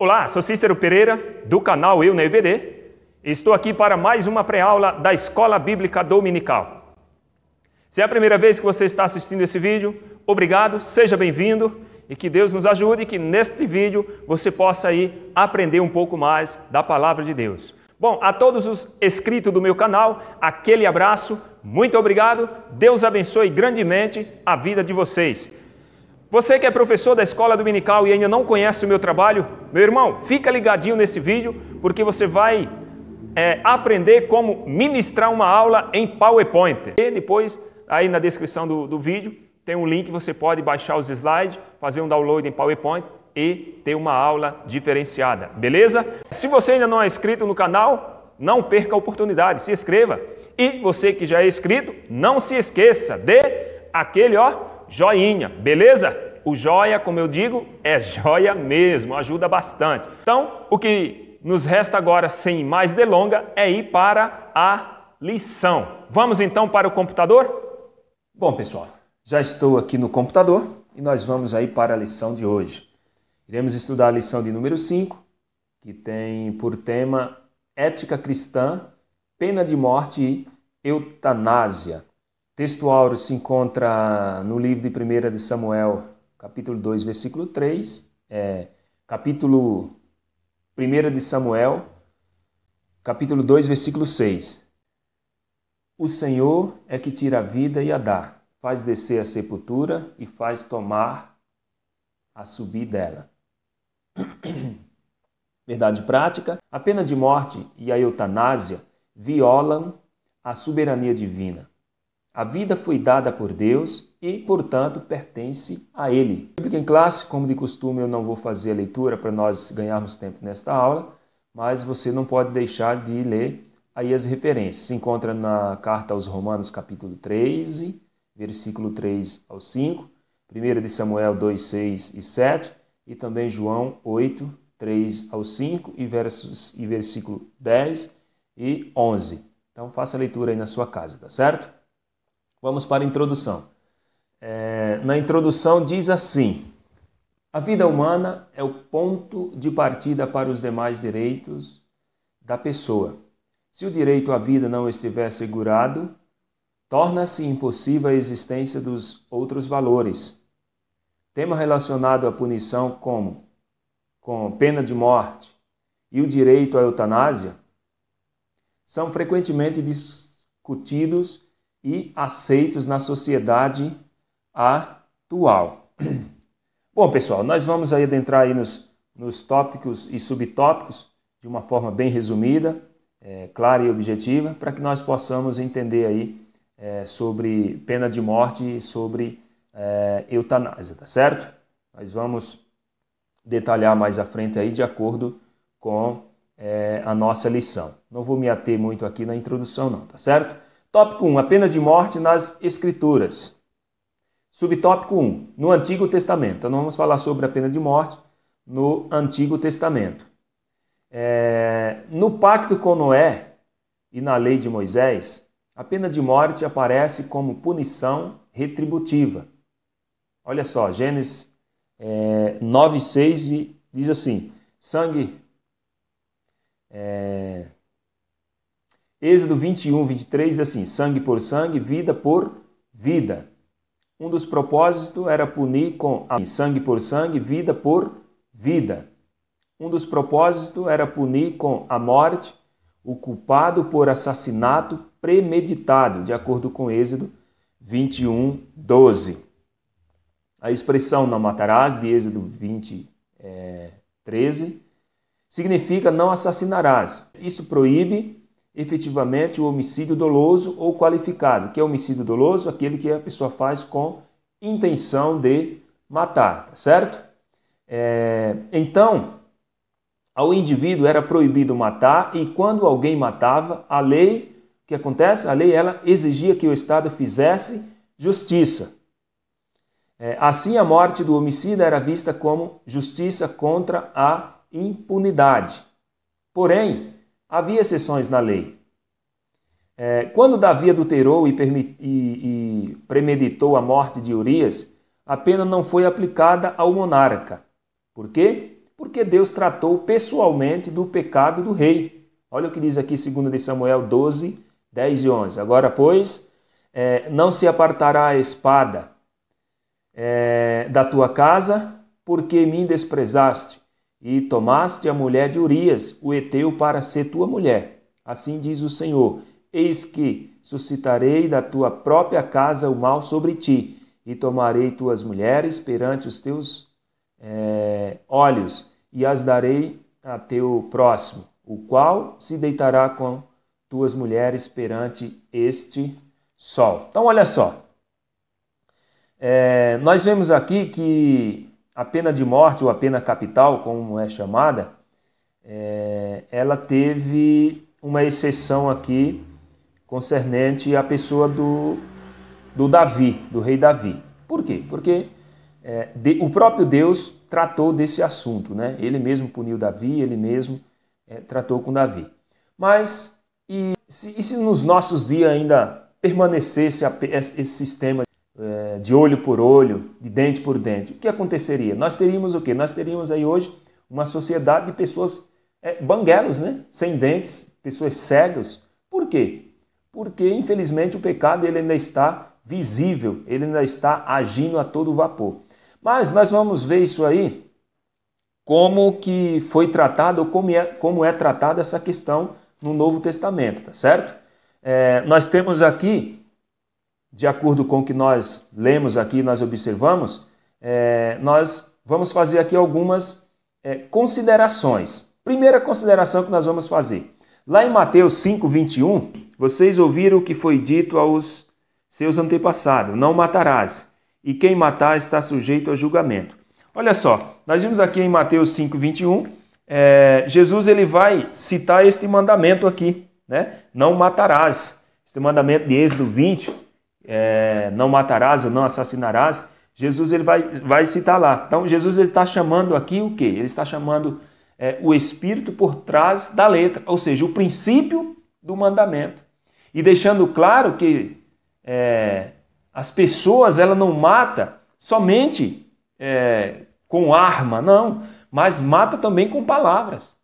Olá, sou Cícero Pereira, do canal Eu na EBD. Estou aqui para mais uma pré-aula da Escola Bíblica Dominical. Se é a primeira vez que você está assistindo esse vídeo, obrigado, seja bem-vindo e que Deus nos ajude que neste vídeo você possa aí aprender um pouco mais da Palavra de Deus. Bom, a todos os inscritos do meu canal, aquele abraço, muito obrigado, Deus abençoe grandemente a vida de vocês. Você que é professor da Escola Dominical e ainda não conhece o meu trabalho, meu irmão, fica ligadinho nesse vídeo, porque você vai aprender como ministrar uma aula em PowerPoint. E depois, aí na descrição do vídeo, tem um link, você pode baixar os slides, fazer um download em PowerPoint e ter uma aula diferenciada, beleza? Se você ainda não é inscrito no canal, não perca a oportunidade, se inscreva. E você que já é inscrito, não se esqueça de aquele, joinha, beleza? O joia, como eu digo, é joia mesmo, ajuda bastante. Então, o que nos resta agora, sem mais delonga, é ir para a lição. Vamos então para o computador? Bom, pessoal, já estou aqui no computador e nós vamos aí para a lição de hoje. Iremos estudar a lição de número 5, que tem por tema Ética Cristã, Pena de Morte e Eutanásia. O texto áureo se encontra no livro de 1 de Samuel, capítulo 2, versículo 3, capítulo 1 de Samuel, capítulo 2, versículo 6. O Senhor é que tira a vida e a dá, faz descer a sepultura e faz tomar a subir dela. Verdade prática, a pena de morte e a eutanásia violam a soberania divina. A vida foi dada por Deus e, portanto, pertence a Ele. Em classe, como de costume, eu não vou fazer a leitura para nós ganharmos tempo nesta aula, mas você não pode deixar de ler aí as referências. Se encontra na carta aos Romanos, capítulo 13, versículo 3 ao 5, 1 de Samuel 2, 6 e 7, e também João 8, 3 ao 5 e versículo 10 e 11. Então, faça a leitura aí na sua casa, tá certo? Vamos para a introdução. Na introdução diz assim: a vida humana é o ponto de partida para os demais direitos da pessoa. Se o direito à vida não estiver assegurado, torna-se impossível a existência dos outros valores. Tema relacionado à punição com pena de morte e o direito à eutanásia são frequentemente discutidos e aceitos na sociedade atual. Bom, pessoal, nós vamos aí adentrar aí nos tópicos e subtópicos de uma forma bem resumida, clara e objetiva, para que nós possamos entender aí sobre pena de morte e sobre eutanásia, tá certo? Nós vamos detalhar mais à frente aí de acordo com a nossa lição. Não vou me ater muito aqui na introdução não, tá certo? Tópico 1, a pena de morte nas Escrituras. Subtópico 1, no Antigo Testamento. Então, vamos falar sobre a pena de morte no Antigo Testamento. No Pacto com Noé e na Lei de Moisés, a pena de morte aparece como punição retributiva. Olha só, Gênesis 9, 6 diz assim, Êxodo 21, 23 diz assim, sangue por sangue, vida por vida. Um dos propósitos era punir com sangue por sangue, vida por vida. Um dos propósitos era punir com a morte o culpado por assassinato premeditado, de acordo com Êxodo 21, 12. A expressão não matarás, de Êxodo 20, 13, significa não assassinarás. Isso proíbe efetivamente o homicídio doloso ou qualificado. Que é homicídio doloso? Aquele que a pessoa faz com intenção de matar, tá certo? Então, ao indivíduo era proibido matar e quando alguém matava, a lei, o que acontece? A lei ela exigia que o Estado fizesse justiça. Assim, a morte do homicida era vista como justiça contra a impunidade. Porém, havia exceções na lei. Quando Davi adulterou e premeditou a morte de Urias, a pena não foi aplicada ao monarca. Por quê? Porque Deus tratou pessoalmente do pecado do rei. Olha o que diz aqui 2 Samuel 12, 10 e 11. Agora, pois, não se apartará a espada da tua casa, porque me desprezaste, e tomaste a mulher de Urias, o heteu, para ser tua mulher. Assim diz o Senhor: eis que suscitarei da tua própria casa o mal sobre ti, e tomarei tuas mulheres perante os teus olhos, e as darei a teu próximo, o qual se deitará com tuas mulheres perante este sol. Então, olha só. Nós vemos aqui que a pena de morte, ou a pena capital, como é chamada, ela teve uma exceção aqui concernente à pessoa do Davi, do rei Davi. Por quê? Porque o próprio Deus tratou desse assunto, né? Ele mesmo puniu Davi, ele mesmo tratou com Davi. Mas, e se nos nossos dias ainda permanecesse esse sistema de olho por olho, de dente por dente, o que aconteceria? Nós teríamos o quê? Nós teríamos aí hoje uma sociedade de pessoas banguelos, né? Sem dentes, pessoas cegas. Por quê? Porque, infelizmente, o pecado ele ainda está visível, ele ainda está agindo a todo vapor. Mas nós vamos ver isso aí, como que foi tratado, ou como é tratada essa questão no Novo Testamento, tá certo? Nós temos aqui, de acordo com o que nós lemos aqui, nós observamos, nós vamos fazer aqui algumas considerações. Primeira consideração que nós vamos fazer. Lá em Mateus 5, 21, vocês ouviram o que foi dito aos seus antepassados: não matarás, e quem matar está sujeito a julgamento. Olha só, nós vimos aqui em Mateus 5, 21, Jesus ele vai citar este mandamento aqui, né? Não matarás. Este mandamento de Êxodo 20, não matarás ou não assassinarás, Jesus ele vai citar lá. Então Jesus ele está chamando aqui o quê? Ele está chamando o espírito por trás da letra, ou seja, o princípio do mandamento. E deixando claro que as pessoas ela não mata somente com arma, não, mas mata também com palavras.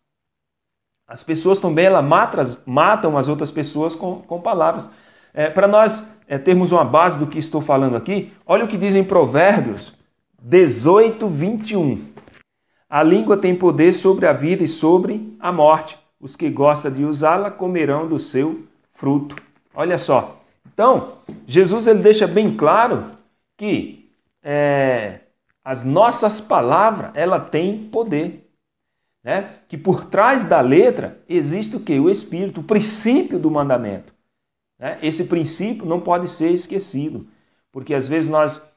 As pessoas também matam as outras pessoas com palavras. Para nós termos uma base do que estou falando aqui, olha o que diz em Provérbios 18, 21. A língua tem poder sobre a vida e sobre a morte. Os que gostam de usá-la comerão do seu fruto. Olha só. Então, Jesus ele deixa bem claro que as nossas palavras ela têm poder. Né? Que por trás da letra existe o quê? O Espírito, o princípio do mandamento. Né? Esse princípio não pode ser esquecido. Porque às vezes nós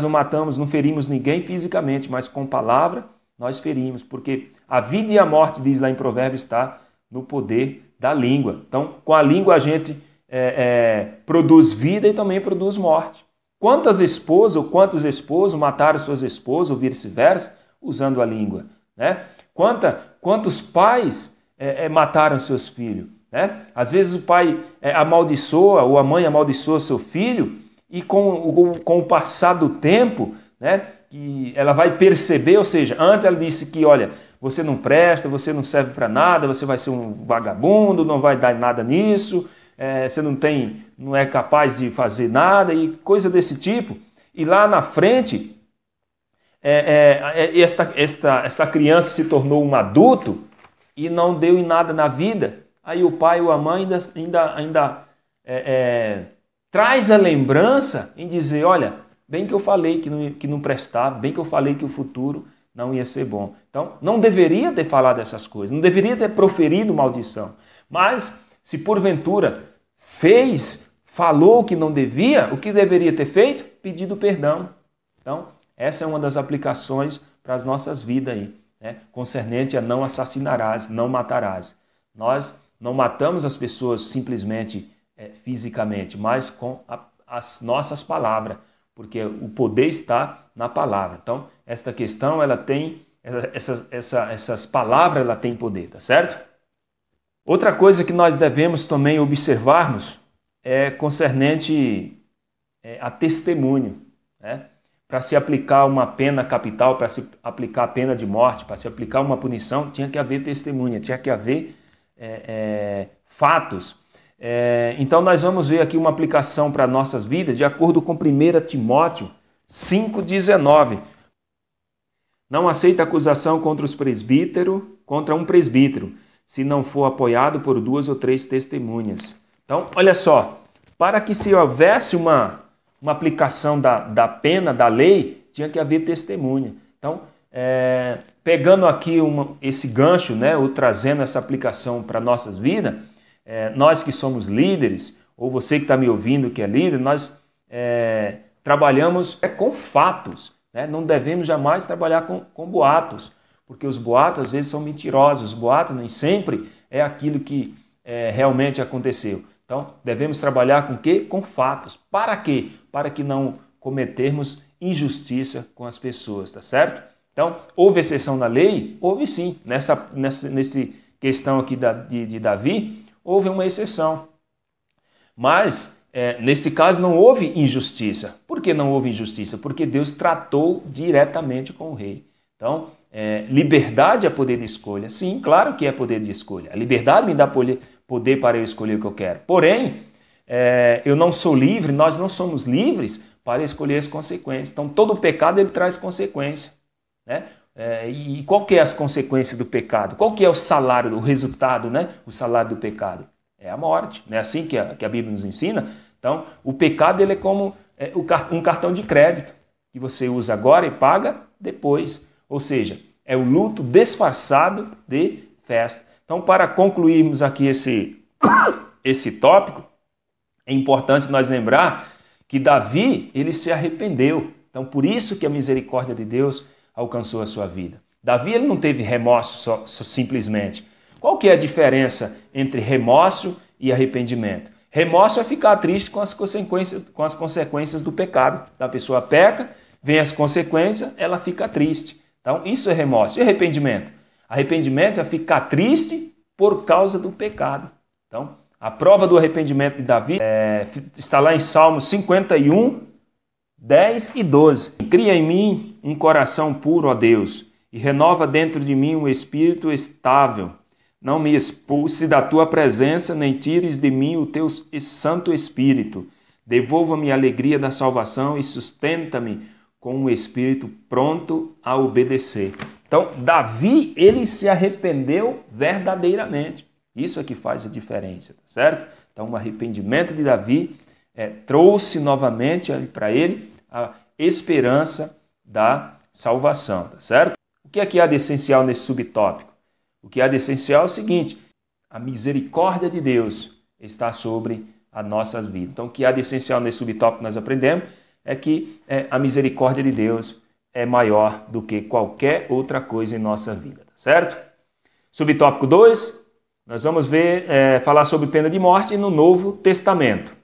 não matamos, não ferimos ninguém fisicamente, mas com palavra nós ferimos, porque a vida e a morte, diz lá em Provérbios, está no poder da língua. Então, com a língua a gente produz vida e também produz morte. Quantas esposas ou quantos esposos mataram suas esposas ou vice-versa usando a língua? Né? Quantos pais mataram seus filhos? Né? Às vezes o pai amaldiçoa ou a mãe amaldiçoa seu filho e com o passar do tempo, né? Que ela vai perceber, ou seja, antes ela disse que, olha, você não presta, você não serve para nada, você vai ser um vagabundo, não vai dar nada nisso, você não é capaz de fazer nada e coisa desse tipo. E lá na frente, esta criança se tornou um adulto e não deu em nada na vida. Aí o pai ou a mãe ainda traz a lembrança em dizer, olha, bem que eu falei que não prestava, bem que eu falei que o futuro não ia ser bom. Então, não deveria ter falado essas coisas, não deveria ter proferido maldição. Mas, se porventura falou o que não devia, o que deveria ter feito? Pedido perdão. Então, essa é uma das aplicações para as nossas vidas aí, né? Concernente a não assassinarás, não matarás. Nós não matamos as pessoas simplesmente fisicamente, mas com as nossas palavras, porque o poder está na palavra. Então, esta questão, ela tem, essas palavras, ela tem poder, tá certo? Outra coisa que nós devemos também observarmos é concernente a testemunho, né? para se aplicar uma pena capital, para se aplicar a pena de morte, para se aplicar uma punição, tinha que haver testemunha, tinha que haver fatos. Então nós vamos ver aqui uma aplicação para nossas vidas de acordo com 1 Timóteo 5,19. Não aceita acusação contra um presbítero, se não for apoiado por 2 ou 3 testemunhas. Então, olha só, para que se houvesse uma aplicação da pena, da lei, tinha que haver testemunha. Então, pegando aqui esse gancho, né, ou trazendo essa aplicação para nossas vidas, nós que somos líderes, ou você que está me ouvindo que é líder, nós trabalhamos com fatos, né? Não devemos jamais trabalhar com boatos, porque os boatos às vezes são mentirosos, os boatos nem sempre é aquilo que realmente aconteceu. Então, devemos trabalhar com o quê? Com fatos. Para quê? Para que não cometermos injustiça com as pessoas, tá certo? Então, houve exceção na lei? Houve sim. Nessa questão aqui de Davi, houve uma exceção. Mas, nesse caso, não houve injustiça. Por que não houve injustiça? Porque Deus tratou diretamente com o rei. Então, liberdade é poder de escolha. Sim, claro que é poder de escolha. A liberdade me dá poder para eu escolher o que eu quero. Porém, eu não sou livre, nós não somos livres para escolher as consequências. Então, todo pecado ele traz consequência, né? E qual que é as consequências do pecado? Qual que é o salário, o resultado, né? O salário do pecado? É a morte. Não é assim que a Bíblia nos ensina? Então, o pecado ele é como um cartão de crédito que você usa agora e paga depois. Ou seja, é o luto disfarçado de festa. Então, para concluirmos aqui esse tópico, é importante nós lembrar que Davi, ele se arrependeu. Então, por isso que a misericórdia de Deus alcançou a sua vida. Davi, ele não teve remorso só simplesmente. Qual que é a diferença entre remorso e arrependimento? Remorso é ficar triste com as consequências do pecado. A pessoa peca, vem as consequências, ela fica triste. Então, isso é remorso. E arrependimento? Arrependimento é ficar triste por causa do pecado. Então, a prova do arrependimento de Davi está lá em Salmos 51, 10 e 12. Cria em mim um coração puro, ó Deus, e renova dentro de mim um espírito estável. Não me expulse da tua presença, nem tires de mim o teu santo espírito. Devolva-me a alegria da salvação e sustenta-me com um espírito pronto a obedecer. Então, Davi, ele se arrependeu verdadeiramente. Isso é que faz a diferença, tá certo? Então, o arrependimento de Davi trouxe novamente para ele a esperança da salvação, tá certo? O que há de essencial nesse subtópico? O que há de essencial é o seguinte: a misericórdia de Deus está sobre as nossas vidas. Então, o que há de essencial nesse subtópico que nós aprendemos é que a misericórdia de Deus é maior do que qualquer outra coisa em nossa vida, tá certo? Subtópico 2, nós vamos falar sobre pena de morte no Novo Testamento.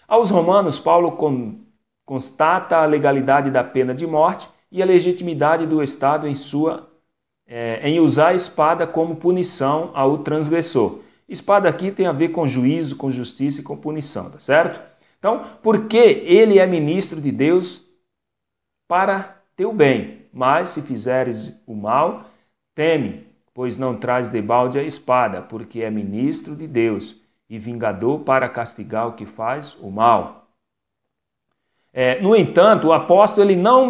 Aos Romanos, Paulo constata a legalidade da pena de morte e a legitimidade do Estado em usar a espada como punição ao transgressor. Espada aqui tem a ver com juízo, com justiça e com punição, tá certo? Então, porque ele é ministro de Deus para teu bem, mas se fizeres o mal, teme, pois não traz debalde a espada, porque é ministro de Deus e vingador para castigar o que faz o mal. No entanto, o apóstolo ele não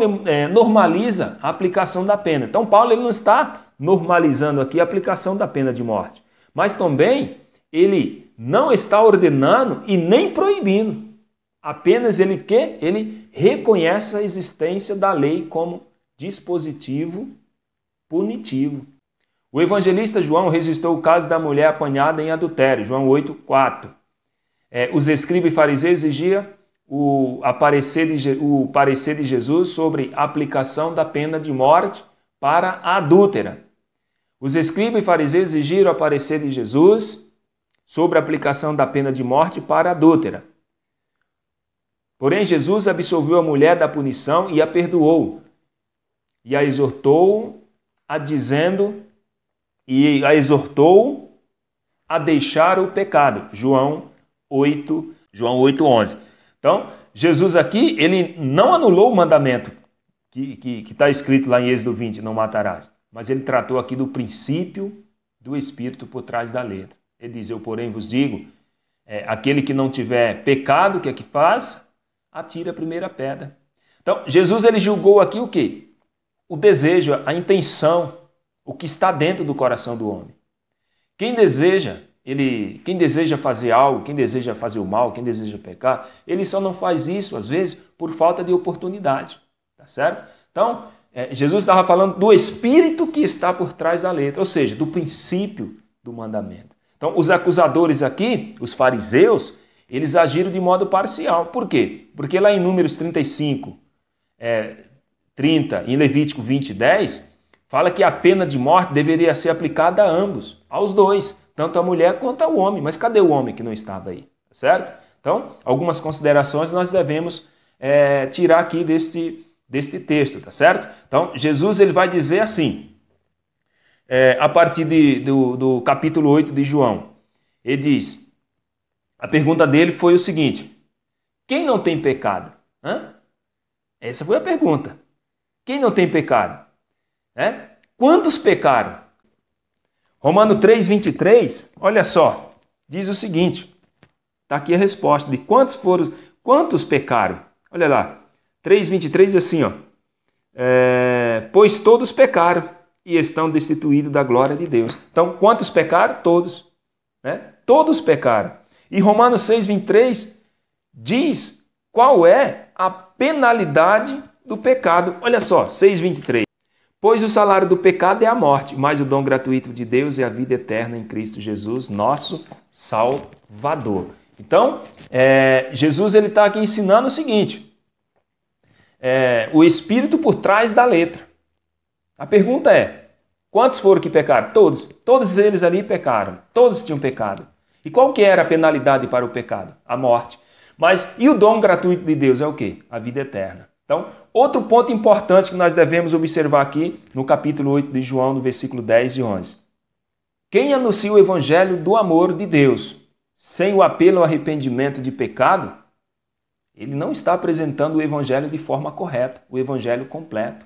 normaliza a aplicação da pena. Então, Paulo ele não está normalizando aqui a aplicação da pena de morte, mas também ele não está ordenando e nem proibindo. Apenas ele reconhece a existência da lei como dispositivo punitivo. O evangelista João registrou o caso da mulher apanhada em adultério, João 8,4. Os escribas e fariseus exigiam o parecer de Jesus sobre a aplicação da pena de morte para a adúltera. Os escribas e fariseus exigiram o parecer de Jesus sobre a aplicação da pena de morte para a adúltera. Porém, Jesus absolveu a mulher da punição e a perdoou, e a exortou a deixar o pecado. João 8:11. Então, Jesus aqui, ele não anulou o mandamento que está escrito lá em Êxodo 20, não matarás. Mas ele tratou aqui do princípio do Espírito por trás da letra. Ele diz, eu porém vos digo, aquele que não tiver pecado, o que é que faz? Atira a primeira pedra. Então, Jesus ele julgou aqui o quê? O desejo, a intenção, o que está dentro do coração do homem. Quem deseja fazer algo, quem deseja fazer o mal, quem deseja pecar, ele só não faz isso, às vezes, por falta de oportunidade. Tá certo? Então, Jesus estava falando do Espírito que está por trás da letra, ou seja, do princípio do mandamento. Então, os acusadores aqui, os fariseus, eles agiram de modo parcial. Por quê? Porque lá em Números 35, 30 e em Levítico 20, 10, fala que a pena de morte deveria ser aplicada a ambos, aos dois, tanto a mulher quanto ao homem. Mas cadê o homem que não estava aí? Certo? Então, algumas considerações nós devemos tirar aqui deste texto, tá certo? Então, Jesus ele vai dizer assim, a partir do capítulo 8 de João, ele diz, a pergunta dele foi o seguinte, quem não tem pecado? Essa foi a pergunta. Quem não tem pecado? Quantos pecaram? Romano 3, 23, olha só, diz o seguinte, está aqui a resposta de quantos pecaram? Olha lá, 3, 23 diz assim, pois todos pecaram e estão destituídos da glória de Deus. Então, quantos pecaram? Todos. Todos pecaram. E Romanos 6, 23 diz qual é a penalidade do pecado. Olha só, 6, 23. Pois o salário do pecado é a morte, mas o dom gratuito de Deus é a vida eterna em Cristo Jesus, nosso Salvador. Então, Jesus ele está aqui ensinando o seguinte, o Espírito por trás da letra. A pergunta é, quantos foram que pecaram? Todos. Todos eles ali pecaram. Todos tinham pecado. E qual que era a penalidade para o pecado? A morte. Mas e o dom gratuito de Deus é o quê? A vida eterna. Então, outro ponto importante que nós devemos observar aqui no capítulo 8 de João, no versículo 10 e 11. Quem anuncia o evangelho do amor de Deus sem o apelo ao arrependimento de pecado, ele não está apresentando o evangelho de forma correta, o evangelho completo.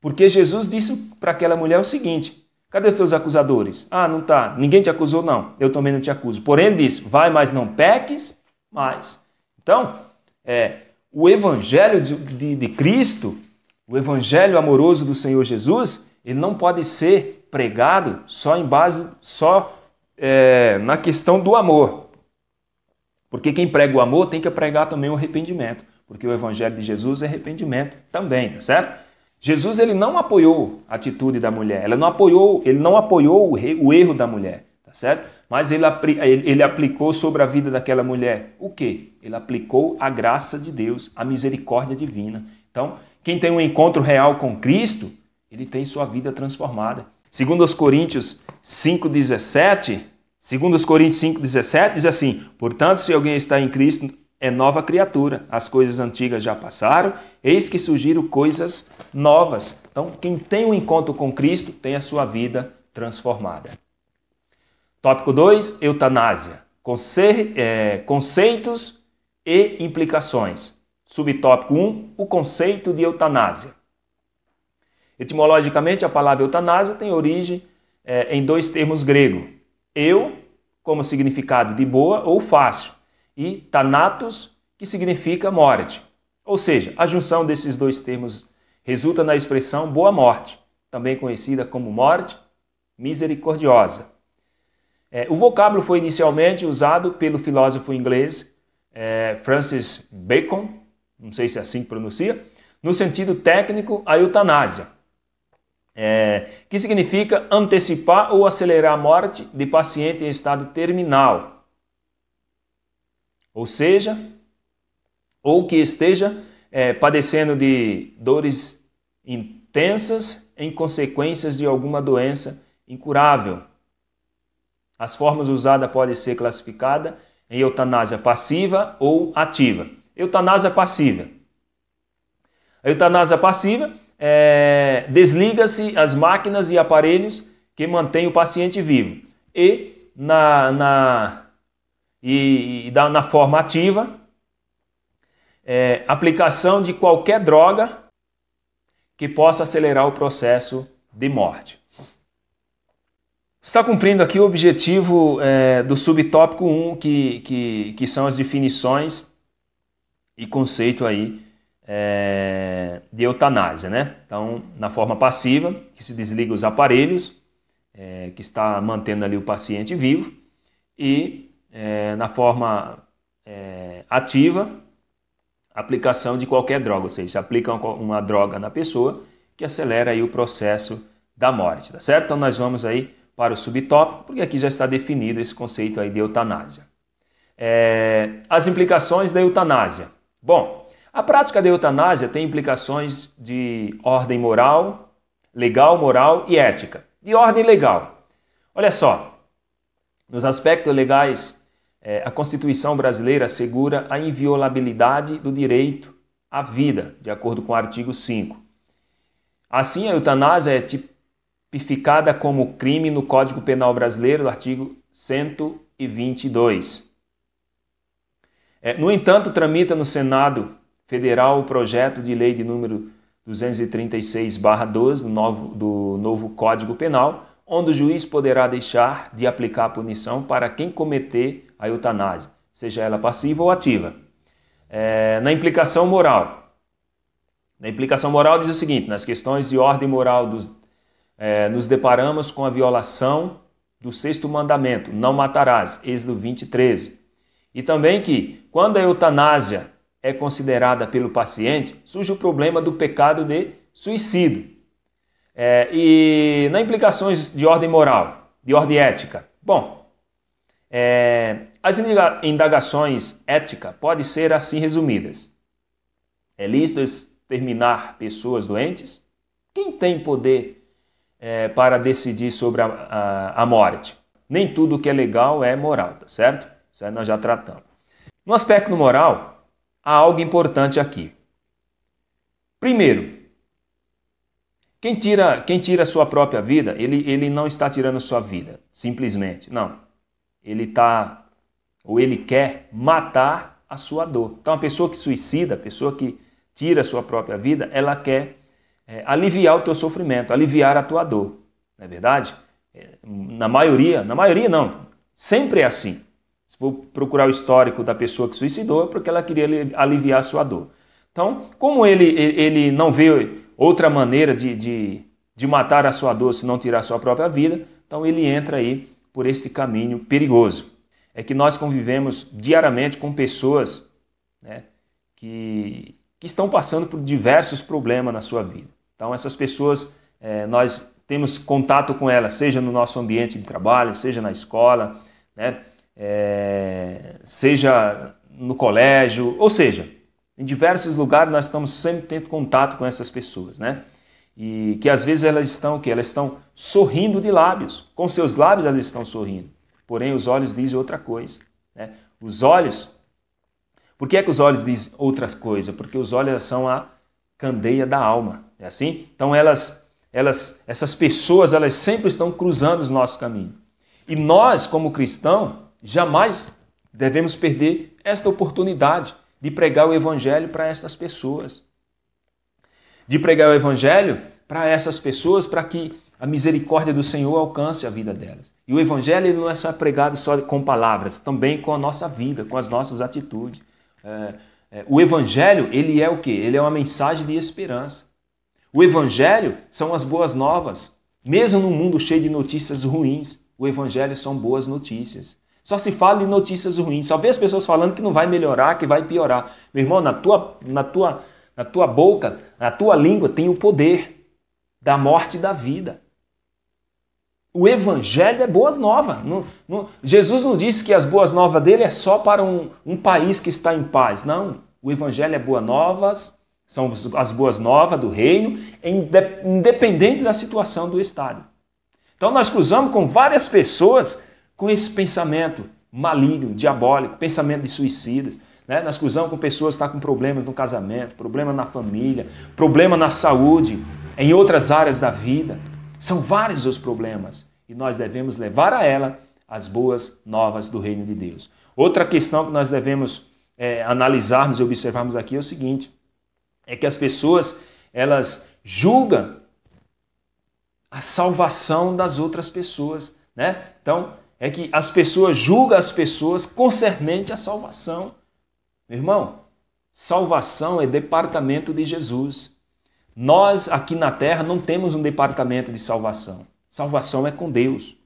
Porque Jesus disse para aquela mulher o seguinte, cadê os teus acusadores? Não está, ninguém te acusou não, eu também não te acuso. Porém ele disse, vai, mas não peques mais. Então, o evangelho de Cristo, o evangelho amoroso do Senhor Jesus, ele não pode ser pregado só na questão do amor. Porque quem prega o amor tem que pregar também o arrependimento. Porque o evangelho de Jesus é arrependimento também, tá certo? Jesus ele não apoiou a atitude da mulher, ele não apoiou o erro da mulher, tá certo? Mas ele aplicou sobre a vida daquela mulher o quê? Ele aplicou a graça de Deus, a misericórdia divina. Então, quem tem um encontro real com Cristo, ele tem sua vida transformada. Segundo os Coríntios 5:17, diz assim, portanto, se alguém está em Cristo, é nova criatura. As coisas antigas já passaram, eis que surgiram coisas novas. Então, quem tem um encontro com Cristo, tem a sua vida transformada. Tópico 2, eutanásia. Conceitos e implicações. Subtópico 1, o conceito de eutanásia. Etimologicamente, a palavra eutanásia tem origem em dois termos gregos. Eu, como significado de boa ou fácil, e thanatos, que significa morte. Ou seja, a junção desses dois termos resulta na expressão boa morte, também conhecida como morte misericordiosa. O vocábulo foi inicialmente usado pelo filósofo inglês Francis Bacon, não sei se é assim que pronuncia, no sentido técnico, a eutanásia, que significa antecipar ou acelerar a morte de paciente em estado terminal. Ou seja, ou que esteja padecendo de dores intensas em consequências de alguma doença incurável. As formas usadas podem ser classificadas em eutanásia passiva ou ativa. Eutanásia passiva. A eutanásia passiva desliga-se as máquinas e aparelhos que mantêm o paciente vivo. E na forma ativa, aplicação de qualquer droga que possa acelerar o processo de morte. Está cumprindo aqui o objetivo do subtópico 1, que são as definições e conceito aí de eutanásia, né? Então, na forma passiva, que se desliga os aparelhos, que está mantendo ali o paciente vivo, e na forma ativa, aplicação de qualquer droga, ou seja, se aplica uma droga na pessoa que acelera aí o processo da morte, tá certo? Então nós vamos aí para o subtópico, porque aqui já está definido esse conceito aí de eutanásia. As implicações da eutanásia. Bom, a prática da eutanásia tem implicações de ordem moral, legal, moral e ética. De ordem legal. Olha só, nos aspectos legais, a Constituição brasileira assegura a inviolabilidade do direito à vida, de acordo com o artigo 5. Assim, a eutanásia é tipificada como crime no Código Penal brasileiro, do artigo 122. No entanto, tramita no Senado Federal o projeto de lei de número 236/12 do novo Código Penal, onde o juiz poderá deixar de aplicar a punição para quem cometer a eutanásia, seja ela passiva ou ativa. Na implicação moral. Na implicação moral diz o seguinte: nas questões de ordem moral nos deparamos com a violação do 6º mandamento, não matarás, Êxodo 20:13. E também que, quando a eutanásia é considerada pelo paciente, surge o problema do pecado de suicídio. E nas implicações de ordem moral, de ordem ética, bom, as indagações éticas podem ser assim resumidas. É lícito exterminar pessoas doentes? Quem tem poder para decidir sobre a morte? Nem tudo que é legal é moral, tá certo? Isso aí nós já tratamos. No aspecto moral, há algo importante aqui. Primeiro, quem tira a sua própria vida, ele não está tirando a sua vida, simplesmente. Não. Ele quer matar a sua dor. Então, a pessoa que suicida, a pessoa que tira a sua própria vida, ela quer aliviar o teu sofrimento, aliviar a tua dor. Não é verdade? Na maioria não. Sempre é assim. Se for procurar o histórico da pessoa que suicidou, é porque ela queria aliviar a sua dor. Então, como ele não vê outra maneira de matar a sua dor se não tirar a sua própria vida, então ele entra aí por este caminho perigoso. É que nós convivemos diariamente com pessoas, né, que estão passando por diversos problemas na sua vida. Então essas pessoas, nós temos contato com elas, seja no nosso ambiente de trabalho, seja na escola, né, seja no colégio, ou seja, em diversos lugares nós estamos sempre tendo contato com essas pessoas, né? E que às vezes elas estão o quê? Elas estão sorrindo de lábios. Com seus lábios elas estão sorrindo. Porém, os olhos dizem outra coisa, né? Os olhos... Por que é que os olhos dizem outras coisas? Porque os olhos são a candeia da alma. É assim? Então essas pessoas, elas sempre estão cruzando os nossos caminhos. E nós, como cristãos, jamais devemos perder esta oportunidade de pregar o Evangelho para essas pessoas. De pregar o Evangelho para essas pessoas, para que a misericórdia do Senhor alcance a vida delas. E o Evangelho ele não é só pregado só com palavras, também com a nossa vida, com as nossas atitudes. O Evangelho, ele é o quê? Ele é uma mensagem de esperança. O Evangelho são as boas novas. Mesmo num mundo cheio de notícias ruins, o Evangelho são boas notícias. Só se fala de notícias ruins. Só vê as pessoas falando que não vai melhorar, que vai piorar. Meu irmão, na tua boca, na tua língua tem o poder da morte e da vida. O Evangelho é boas novas. Jesus não disse que as boas novas dele é só para um país que está em paz. Não. O Evangelho é boas novas, são as boas novas do reino, independente da situação do Estado. Então nós cruzamos com várias pessoas com esse pensamento maligno, diabólico, pensamento de suicidas. Né? Nós cruzamos com pessoas que estão com problemas no casamento, problema na família, problema na saúde, em outras áreas da vida. São vários os problemas e nós devemos levar a ela as boas novas do reino de Deus. Outra questão que nós devemos analisarmos e observarmos aqui é o seguinte, é que as pessoas, elas julgam a salvação das outras pessoas, né? Então, é que as pessoas julgam as pessoas concernente à salvação. Meu irmão, salvação é departamento de Jesus. Nós aqui na terra não temos um departamento de salvação. Salvação é com Deus.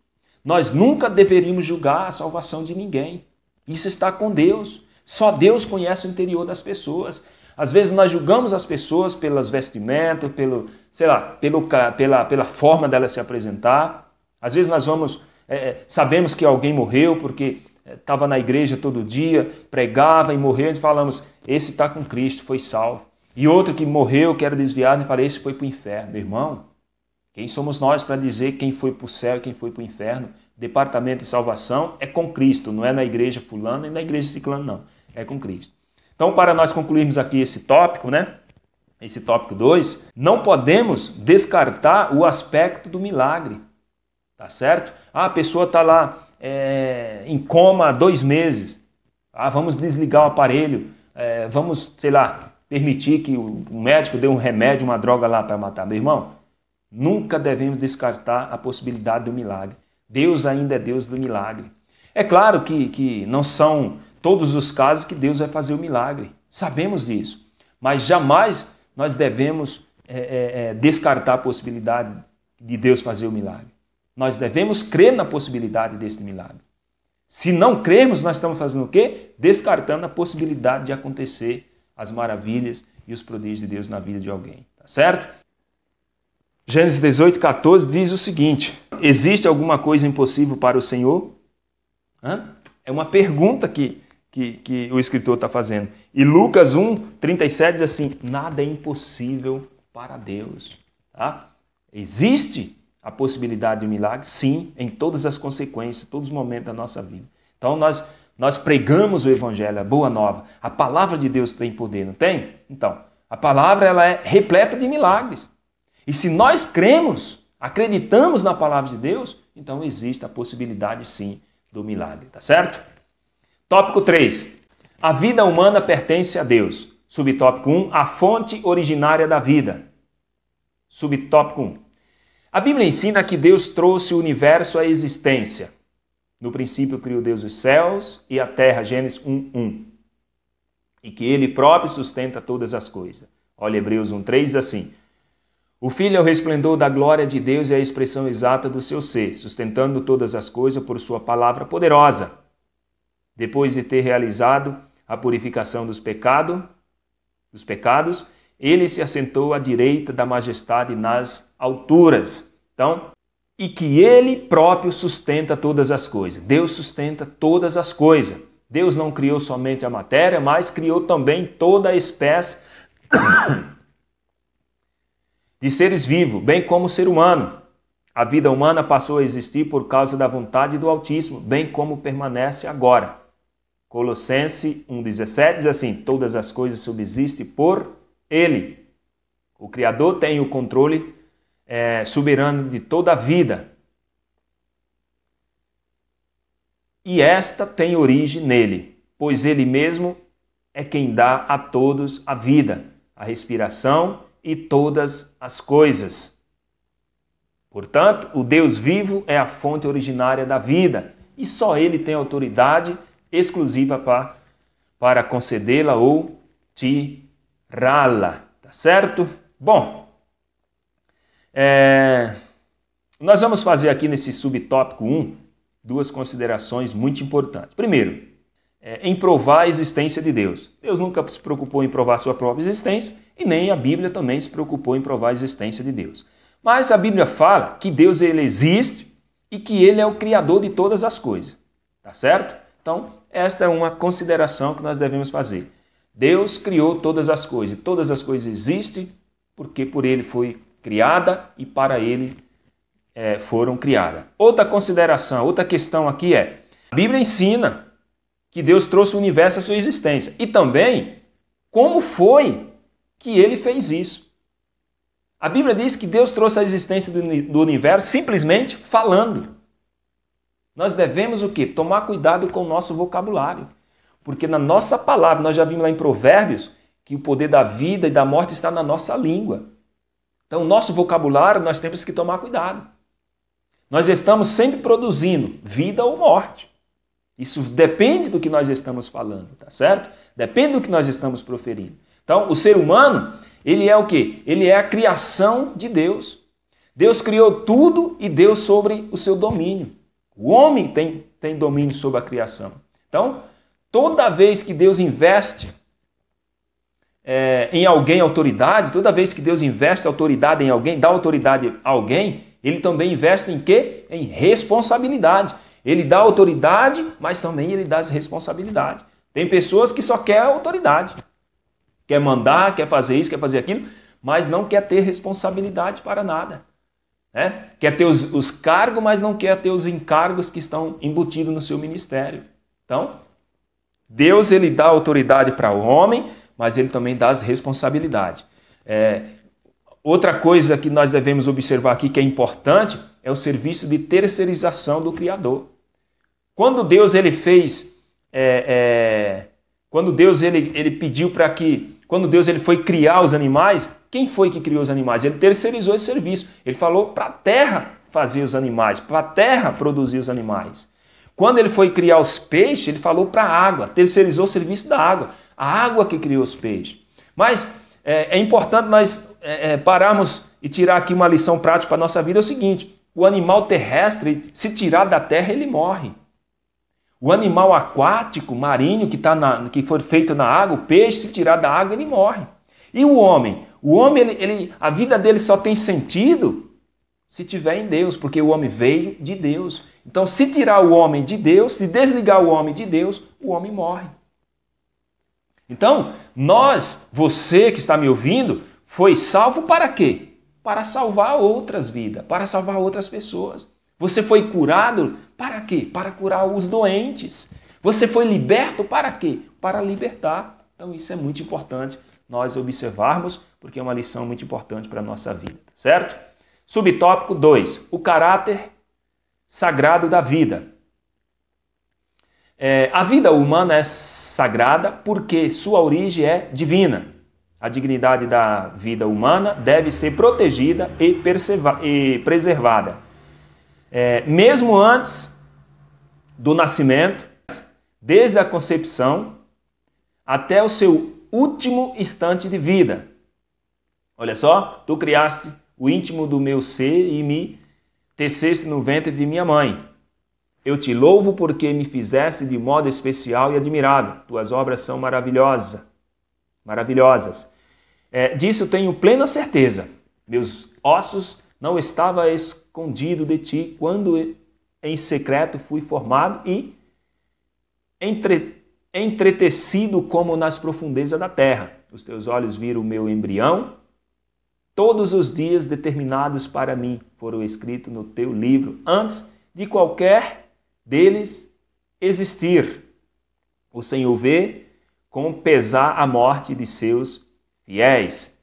Nós nunca deveríamos julgar a salvação de ninguém. Isso está com Deus. Só Deus conhece o interior das pessoas. Às vezes nós julgamos as pessoas pelas vestimentas, pela forma dela se apresentar. Às vezes nós sabemos que alguém morreu porque estava na igreja todo dia, pregava e morreu, e falamos, esse está com Cristo, foi salvo. E outro que morreu, que era desviado, e falei, esse foi para o inferno. Meu irmão, quem somos nós para dizer quem foi para o céu e quem foi para o inferno? Departamento de salvação é com Cristo, não é na igreja fulana nem na igreja ciclana, não. É com Cristo. Então, para nós concluirmos aqui esse tópico, né? Esse tópico 2, não podemos descartar o aspecto do milagre. Tá certo? A pessoa está lá em coma há 2 meses. Vamos desligar o aparelho. Vamos, permitir que o médico dê um remédio, uma droga lá para matar. Meu irmão, nunca devemos descartar a possibilidade do milagre. Deus ainda é Deus do milagre. É claro que não são todos os casos que Deus vai fazer o milagre. Sabemos disso. Mas jamais nós devemos descartar a possibilidade de Deus fazer o milagre. Nós devemos crer na possibilidade deste milagre. Se não crermos, nós estamos fazendo o quê? Descartando a possibilidade de acontecer as maravilhas e os prodígios de Deus na vida de alguém. Tá certo? Gênesis 18:14 diz o seguinte, existe alguma coisa impossível para o Senhor? É uma pergunta que o escritor está fazendo. E Lucas 1:37 diz assim, nada é impossível para Deus. Tá? Existe a possibilidade de um milagre? Sim, em todas as consequências, todos os momentos da nossa vida. Então nós pregamos o evangelho, a boa nova. A palavra de Deus tem poder, não tem? Então, a palavra ela é repleta de milagres. E se nós cremos, acreditamos na palavra de Deus, então existe a possibilidade sim do milagre, tá certo? Tópico 3. A vida humana pertence a Deus. Subtópico 1. A fonte originária da vida. Subtópico 1. A Bíblia ensina que Deus trouxe o universo à existência. No princípio criou Deus os céus e a terra, Gênesis 1:1. E que Ele próprio sustenta todas as coisas. Olha, Hebreus 1:3 diz assim, o Filho é o resplendor da glória de Deus e a expressão exata do seu ser, sustentando todas as coisas por sua palavra poderosa. Depois de ter realizado a purificação dos pecados, ele se assentou à direita da majestade nas alturas. Então, e que ele próprio sustenta todas as coisas. Deus sustenta todas as coisas. Deus não criou somente a matéria, mas criou também toda a espécie de seres vivos, bem como o ser humano. A vida humana passou a existir por causa da vontade do Altíssimo, bem como permanece agora. Colossenses 1:17 diz assim, todas as coisas subsistem por Ele. O Criador tem o controle soberano de toda a vida. E esta tem origem nele, pois Ele mesmo é quem dá a todos a vida, a respiração e todas as coisas. Portanto, o Deus vivo é a fonte originária da vida e só Ele tem autoridade exclusiva para concedê-la ou tirá-la. Tá certo? Bom, nós vamos fazer aqui nesse subtópico 1 duas considerações muito importantes. Primeiro, em provar a existência de Deus. Deus nunca se preocupou em provar sua própria existência e nem a Bíblia também se preocupou em provar a existência de Deus. Mas a Bíblia fala que Deus ele existe e que Ele é o Criador de todas as coisas. Tá certo? Então, esta é uma consideração que nós devemos fazer. Deus criou todas as coisas. Todas as coisas existem porque por Ele foi criada e para Ele foram criadas. Outra consideração, outra questão aqui a Bíblia ensina que Deus trouxe o universo à sua existência. E também, como foi que Ele fez isso? A Bíblia diz que Deus trouxe a existência do universo simplesmente falando. Nós devemos o quê? Tomar cuidado com o nosso vocabulário. Porque na nossa palavra, nós já vimos lá em Provérbios, que o poder da vida e da morte está na nossa língua. Então, o nosso vocabulário, nós temos que tomar cuidado. Nós estamos sempre produzindo vida ou morte. Isso depende do que nós estamos falando, tá certo? Depende do que nós estamos proferindo. Então, o ser humano, ele é o quê? Ele é a criação de Deus. Deus criou tudo e deu sobre o seu domínio. O homem tem domínio sobre a criação. Então, toda vez que Deus investe em alguém autoridade, toda vez que Deus investe autoridade em alguém, dá autoridade a alguém, ele também investe em quê? Em responsabilidade. Ele dá autoridade, mas também ele dá responsabilidade. Tem pessoas que só querem autoridade. Quer mandar, quer fazer isso, quer fazer aquilo, mas não quer ter responsabilidade para nada. Né? Quer ter os cargos, mas não quer ter os encargos que estão embutidos no seu ministério. Então, Deus ele dá autoridade para o homem, mas ele também dá as responsabilidades. Outra coisa que nós devemos observar aqui que é importante é o serviço de terceirização do Criador. Quando Deus ele fez, quando Deus ele pediu para que, quando Deus ele foi criar os animais, quem foi que criou os animais? Ele terceirizou esse serviço. Ele falou para a terra fazer os animais, para a terra produzir os animais. Quando ele foi criar os peixes, ele falou para a água, terceirizou o serviço da água. A água que criou os peixes. Mas é importante nós pararmos e tirar aqui uma lição prática para a nossa vida. É o seguinte, o animal terrestre, se tirar da terra, ele morre. O animal aquático, marinho, que foi feito na água, o peixe, se tirar da água, ele morre. E o homem? O homem, a vida dele só tem sentido se tiver em Deus, porque o homem veio de Deus. Então, se tirar o homem de Deus, se desligar o homem de Deus, o homem morre. Então, você que está me ouvindo, foi salvo para quê? Para salvar outras vidas, para salvar outras pessoas. Você foi curado para quê? Para curar os doentes. Você foi liberto para quê? Para libertar. Então, isso é muito importante nós observarmos, porque é uma lição muito importante para a nossa vida, certo? Subtópico 2, o caráter sagrado da vida. A vida humana é sagrada porque sua origem é divina. A dignidade da vida humana deve ser protegida e preservada. Mesmo antes do nascimento, desde a concepção até o seu último instante de vida. Olha só, tu criaste o íntimo do meu ser e me teceste no ventre de minha mãe. Eu te louvo porque me fizeste de modo especial e admirável. Tuas obras são maravilhosas. Disso tenho plena certeza. Meus ossos não estavam escondidos de ti quando em secreto fui formado e entretecido como nas profundezas da terra. Os teus olhos viram o meu embrião. Todos os dias determinados para mim foram escritos no teu livro antes de qualquer deles existir. O Senhor vê com pesar a morte de seus fiéis.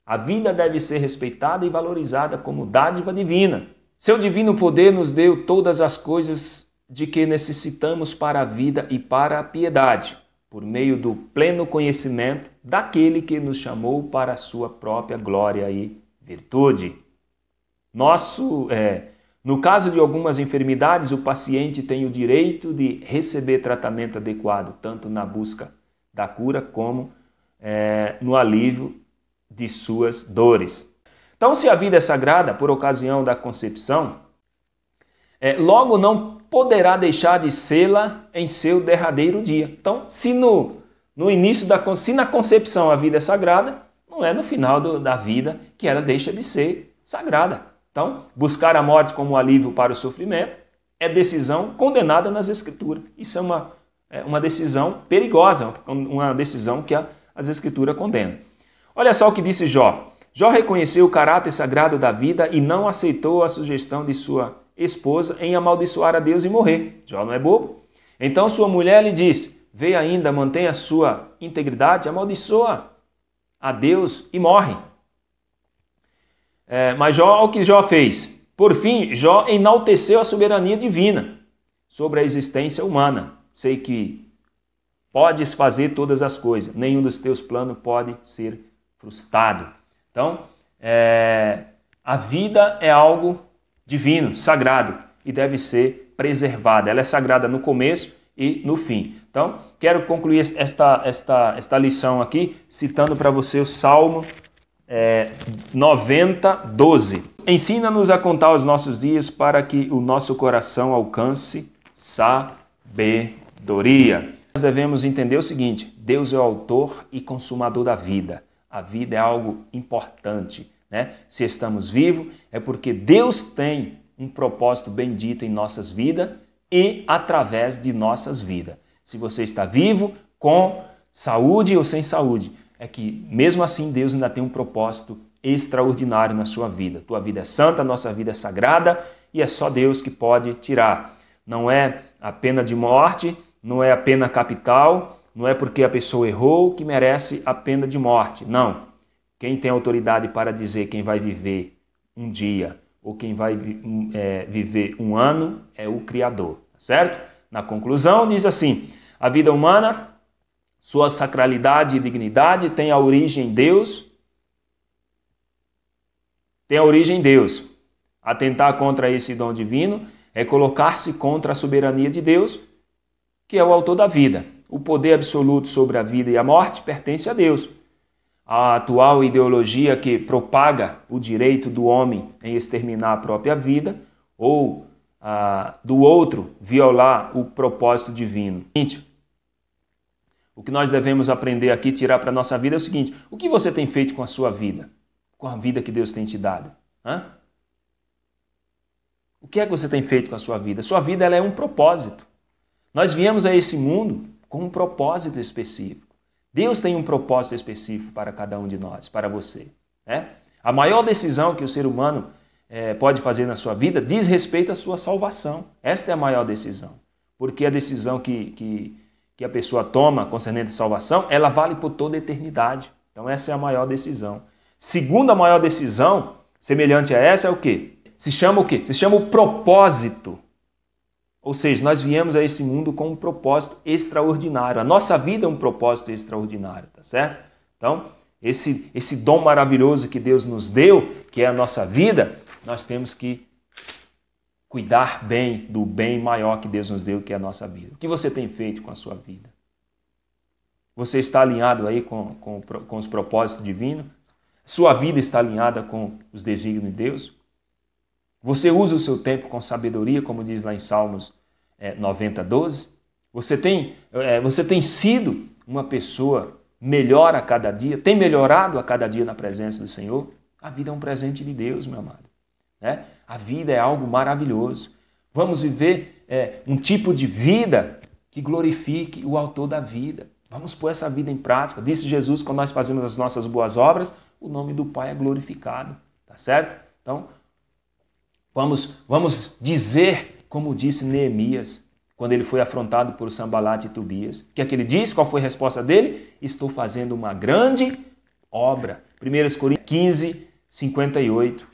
A vida deve ser respeitada e valorizada como dádiva divina. Seu divino poder nos deu todas as coisas de que necessitamos para a vida e para a piedade, por meio do pleno conhecimento daquele que nos chamou para a sua própria glória e virtude. No caso de algumas enfermidades, o paciente tem o direito de receber tratamento adequado, tanto na busca da cura como no alívio de suas dores. Então, se a vida é sagrada por ocasião da concepção, logo não poderá deixar de sê-la em seu derradeiro dia. Então, se se na concepção a vida é sagrada, não é no final da vida que ela deixa de ser sagrada. Então, buscar a morte como alívio para o sofrimento é decisão condenada nas Escrituras. Isso é uma decisão perigosa, uma decisão que as Escrituras condenam. Olha só o que disse Jó. Jó reconheceu o caráter sagrado da vida e não aceitou a sugestão de sua esposa em amaldiçoar a Deus e morrer. Jó não é bobo. Então sua mulher lhe disse: vê ainda, mantém a sua integridade, amaldiçoa a Deus e morre. Mas Jó, o que Jó fez? Por fim, Jó enalteceu a soberania divina sobre a existência humana. Sei que podes fazer todas as coisas, nenhum dos teus planos pode ser frustrado. Então, a vida é algo divino, sagrado, e deve ser preservada. Ela é sagrada no começo e no fim. Então, quero concluir esta lição aqui, citando para você o Salmo 90, 12. Ensina-nos a contar os nossos dias para que o nosso coração alcance sabedoria. Nós devemos entender o seguinte: Deus é o autor e consumador da vida. A vida é algo importante, né? Se estamos vivos, é porque Deus tem um propósito bendito em nossas vidas e através de nossas vidas. Se você está vivo, com saúde ou sem saúde, é que mesmo assim Deus ainda tem um propósito extraordinário na sua vida. Tua vida é santa, nossa vida é sagrada e é só Deus que pode tirar. Não é a pena de morte, não é a pena capital, não é porque a pessoa errou que merece a pena de morte. Não. Quem tem autoridade para dizer quem vai viver um dia ou quem vai viver um ano é o Criador, certo? Na conclusão diz assim: a vida humana, sua sacralidade e dignidade tem a origem em Deus. Atentar contra esse dom divino é colocar-se contra a soberania de Deus, que é o autor da vida. O poder absoluto sobre a vida e a morte pertence a Deus. A atual ideologia que propaga o direito do homem em exterminar a própria vida ou do outro violar o propósito divino. O que nós devemos aprender aqui, tirar para a nossa vida é o seguinte: o que você tem feito com a sua vida? Com a vida que Deus tem te dado? O que é que você tem feito com a sua vida? Sua vida ela é um propósito. Nós viemos a esse mundo com um propósito específico. Deus tem um propósito específico para cada um de nós, para você. Né? A maior decisão que o ser humano pode fazer na sua vida diz respeito à sua salvação. Esta é a maior decisão. Porque a decisão que a pessoa toma concernente à salvação, ela vale por toda a eternidade. Então essa é a maior decisão. Segunda maior decisão, semelhante a essa, é o quê? Se chama o quê? Se chama o propósito. Ou seja, nós viemos a esse mundo com um propósito extraordinário. A nossa vida é um propósito extraordinário, tá certo? Então, esse dom maravilhoso que Deus nos deu, que é a nossa vida, nós temos que cuidar bem do bem maior que Deus nos deu, que é a nossa vida. O que você tem feito com a sua vida? Você está alinhado aí com os propósitos divinos? Sua vida está alinhada com os desígnios de Deus? Você usa o seu tempo com sabedoria, como diz lá em Salmos 90, 12? Você tem sido uma pessoa melhor a cada dia? Tem melhorado a cada dia na presença do Senhor? A vida é um presente de Deus, meu amado. Né? A vida é algo maravilhoso. Vamos viver um tipo de vida que glorifique o autor da vida. Vamos pôr essa vida em prática. Disse Jesus, quando nós fazemos as nossas boas obras, o nome do Pai é glorificado. Tá certo? Então, vamos dizer, como disse Neemias, quando ele foi afrontado por Sanbalate e Tobias. O que é que ele disse? Qual foi a resposta dele? Estou fazendo uma grande obra. 1 Coríntios 15, 58.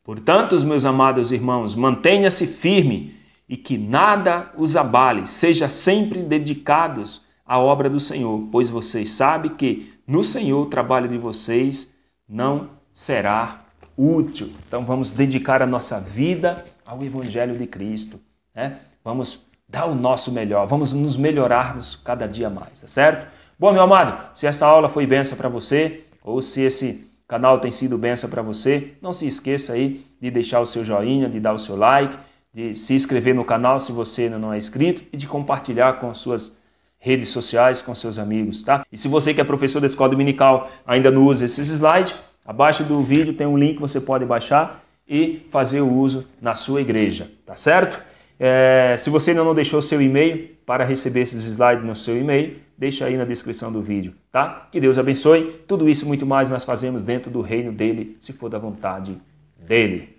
Portanto, meus amados irmãos, mantenha-se firme e que nada os abale. Seja sempre dedicados à obra do Senhor, pois vocês sabem que no Senhor o trabalho de vocês não será útil. Então vamos dedicar a nossa vida ao Evangelho de Cristo, né? Vamos dar o nosso melhor, vamos nos melhorarmos cada dia mais, tá certo? Bom, meu amado, se essa aula foi bênção para você, ou se esse canal tem sido bênção para você, não se esqueça aí de deixar o seu joinha, de dar o seu like, de se inscrever no canal se você ainda não é inscrito e de compartilhar com as suas redes sociais, com seus amigos, tá? E se você que é professor da escola dominical ainda não usa esses slides, abaixo do vídeo tem um link que você pode baixar e fazer o uso na sua igreja, tá certo? Se você ainda não deixou seu e-mail para receber esses slides no seu e-mail, deixa aí na descrição do vídeo, tá? Que Deus abençoe. Tudo isso e muito mais nós fazemos dentro do reino dele, se for da vontade dele.